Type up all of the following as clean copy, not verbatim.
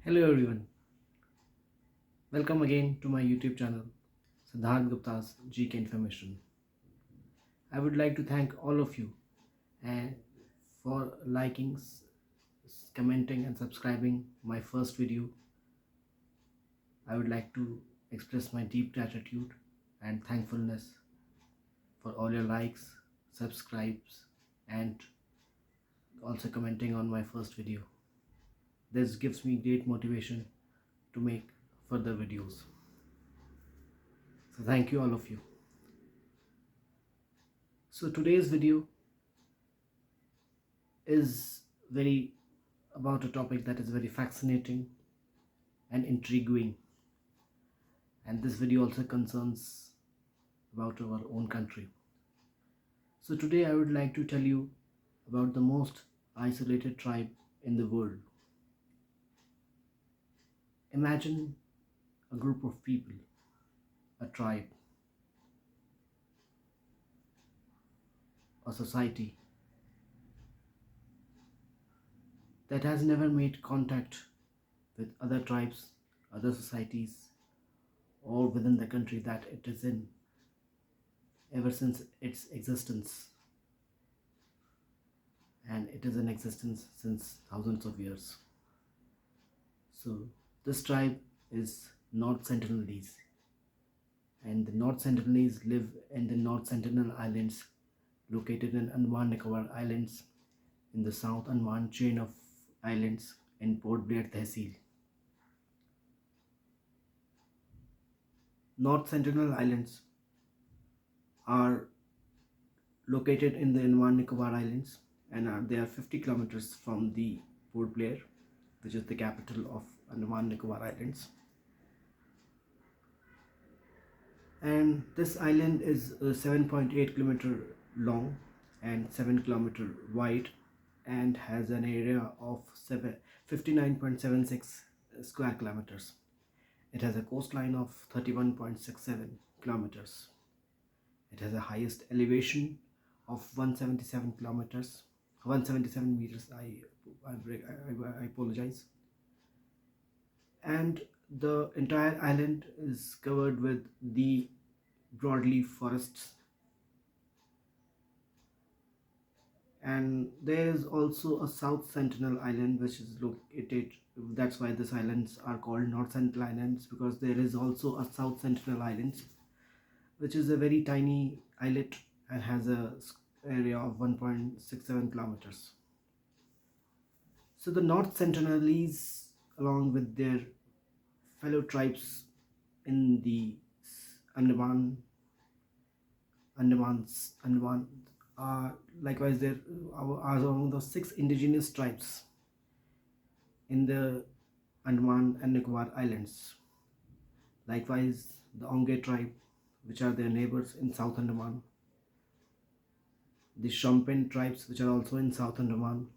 Hello everyone, welcome again to my YouTube channel, Siddharth Gupta's GK Information. I would like to thank all of you and for liking, commenting and subscribing my first video. I would like to express my deep gratitude and thankfulness for all your likes, subscribes and also commenting on my first video. This gives me great motivation to make further videos. So thank you all of you. So today's video is very about a topic that is very fascinating and intriguing, and this video also concerns about our own country. So today I would like to tell you about the most isolated tribe in the world. Imagine a group of people, a tribe, a society that has never made contact with other tribes, other societies, or within the country that it is in ever since its existence, and it is in existence since thousands of years. So this tribe is North Sentinalese, and the North Sentinalese live in the North Sentinel Islands located in Andaman Nicobar Islands in the South Andaman chain of islands in Port Blair Tehsil. North Sentinel Islands are located in the Andaman Nicobar Islands, and they are 50 kilometers from the Port Blair, which is the capital of Andaman Nicobar Islands. And this island is 7.8 kilometer long and 7 kilometer wide, and has an area of 59.76 square kilometers. It has a coastline of 31.67 kilometers. It has a highest elevation of 177 kilometers, 177 meters. I apologize. And the entire island is covered with the broadleaf forests, and there is also a South Sentinel Island which is located. That's why these islands are called North Sentinel Islands, because there is also a South Sentinel Islands, which is a very tiny islet and has a area of 1.67 kilometers. So the North Sentinelese, along with their fellow tribes in the Andaman, likewise there are among the 6 indigenous tribes in the Andaman and Nicobar Islands. Likewise, the Onge tribe, which are their neighbors in South Andaman, the Shompen tribes, which are also in South Andaman,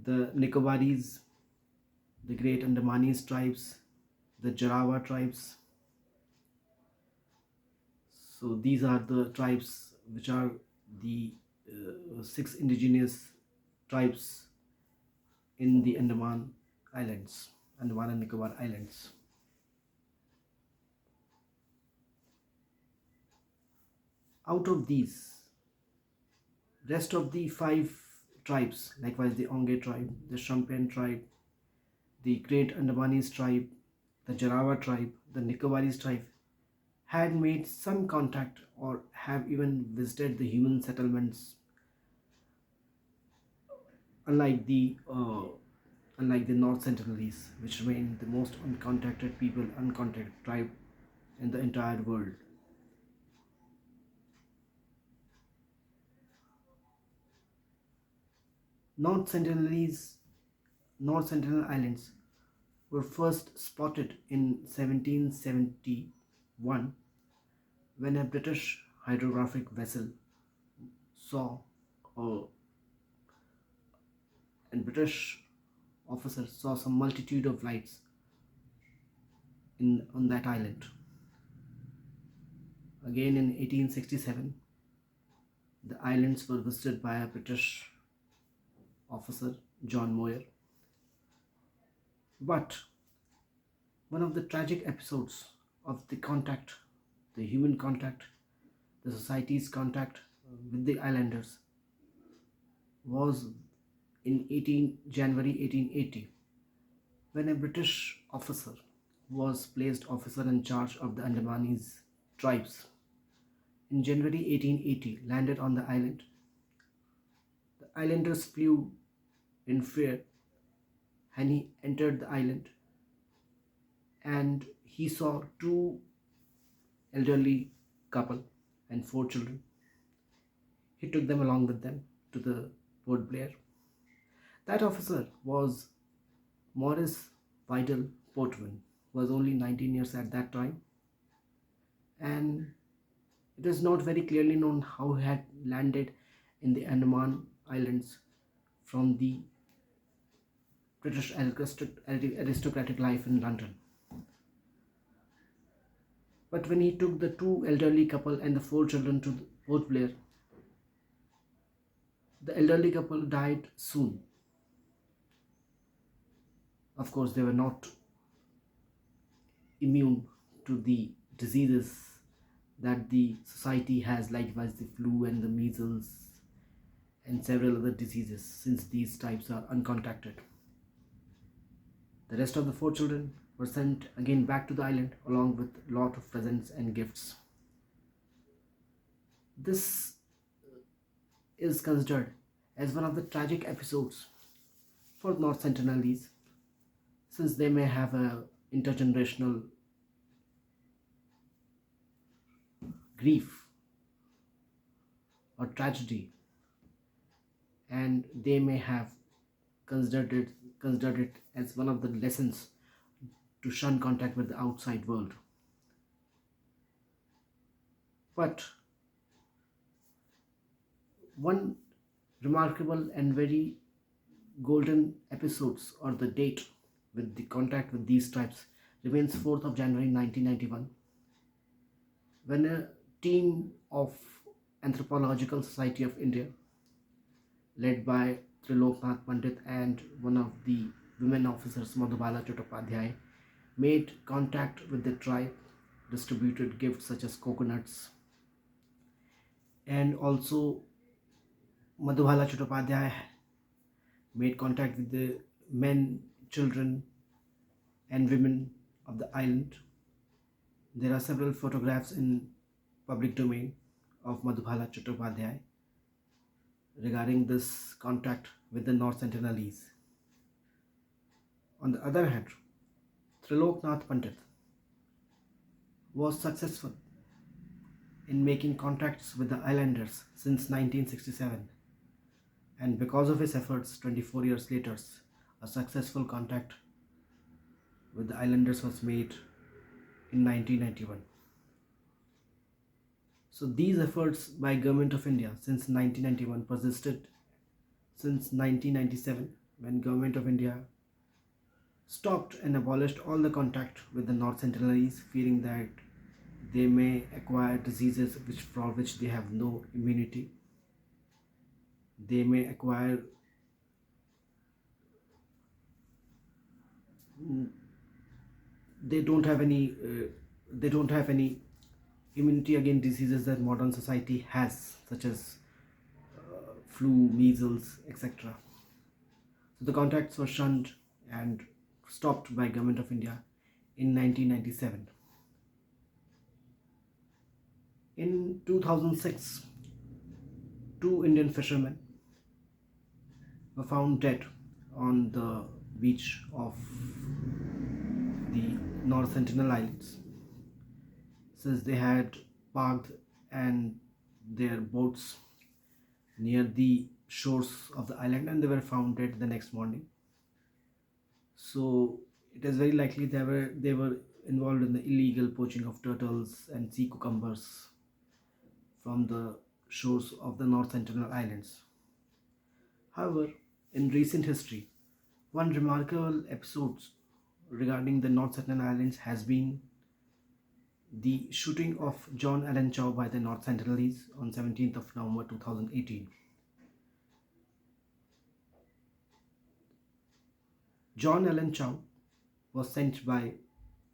the Nicobaris, the Great Andamanese tribes, the Jarawa tribes. So these are the tribes which are the 6 indigenous tribes in the Andaman Islands, Andaman and Nicobar Islands. Out of these, rest of the 5 tribes, likewise the Onge tribe, the Shompen tribe, the Great Andamanese tribe, the Jarawa tribe, the Nicobaris tribe, had made some contact or have even visited the human settlements, unlike the North Sentinelese, which remain the most uncontacted people, uncontacted tribe in the entire world. North Sentinel Islands were first spotted in 1771 when a British hydrographic vessel saw and British officers saw some multitude of lights on that island. Again in 1867, the islands were visited by a British officer, John Moyer, But one of the tragic episodes of the contact, the human contact, the society's contact with the islanders was in January 1880, when a British officer was placed officer in charge of the Andamanese tribes. In January 1880, landed on the island. The islanders flew in fear, and he entered the island, and he saw two elderly couple and four children. He took them along with them to the Port Blair. That officer was Morris Vidal Portman, was only 19 years at that time, and it is not very clearly known how he had landed in the Andaman Islands from the British aristocratic life in London. But when he took the two elderly couple and the four children to Port Blair, the elderly couple died soon. Of course, they were not immune to the diseases that the society has, likewise the flu and the measles and several other diseases, since these types are uncontacted. The rest of the four children were sent again back to the island along with a lot of presents and gifts. This is considered as one of the tragic episodes for North Sentinelese, since they may have a intergenerational grief or tragedy, and they may have considered it as one of the lessons to shun contact with the outside world. But one remarkable and very golden episodes or the date with the contact with these tribes remains 4th of January 1991, when a team of Anthropological Society of India, led by Triloknath Pandit and one of the women officers, Madhubala Chattopadhyay, made contact with the tribe, distributed gifts such as coconuts, and also Madhubala Chattopadhyay made contact with the men, children, and women of the island. There are several photographs in public domain of Madhubala Chattopadhyay regarding this contact with the North Sentinelese. On the other hand, Triloknath Pandit was successful in making contacts with the islanders since 1967, and because of his efforts 24 years later, a successful contact with the islanders was made in 1991. So these efforts by Government of India since 1991 persisted since 1997, when Government of India stopped and abolished all the contact with the North Sentinelese, fearing that they may acquire diseases for which they have no immunity. They may acquire they don't have any immunity against diseases that modern society has, such as flu, measles, etc. So the contacts were shunned and stopped by Government of India in 1997. In 2006, two Indian fishermen were found dead on the beach of the North Sentinel Islands, since they had parked and their boats near the shores of the island, and they were found dead the next morning. So it is very likely they were involved in the illegal poaching of turtles and sea cucumbers from the shores of the North Sentinel Islands. However, in recent history, one remarkable episode regarding the North Sentinel Islands has been the shooting of John Allen Chow by the North Sentinelese on 17th of November 2018. John Allen Chow was sent by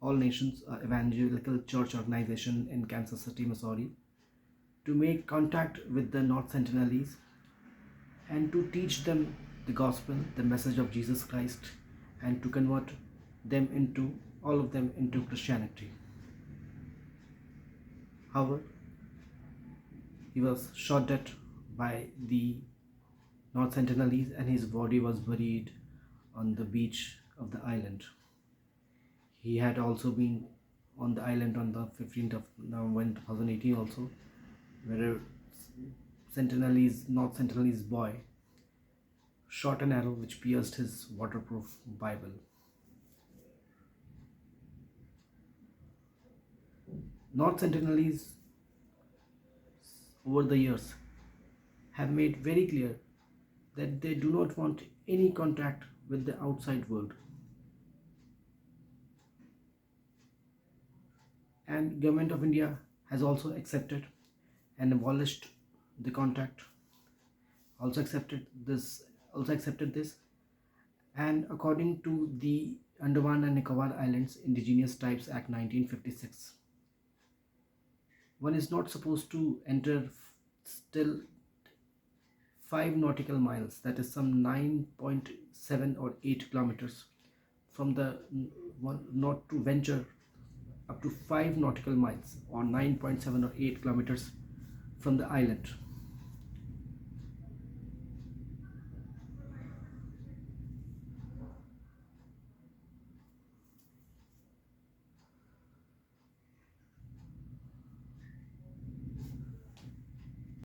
All Nations Evangelical Church Organization in Kansas City, Missouri, to make contact with the North Sentinelese and to teach them the gospel, the message of Jesus Christ, and to convert them into all of them into Christianity. However, he was shot dead by the North Sentinelese and his body was buried on the beach of the island. He had also been on the island on the 15th of November 2018 also, where a North Sentinelese boy shot an arrow which pierced his waterproof Bible. North Sentinelese over the years have made very clear that they do not want any contact with the outside world, and government of India has also accepted and abolished the contact, also accepted this. And according to the Andaman and Nicobar Islands Indigenous Tribes Act 1956, one is not supposed to enter still 5 nautical miles, that is some 9.7 or 8 kilometers from the one, not to venture up to 5 nautical miles or 9.7 or 8 kilometers from the island.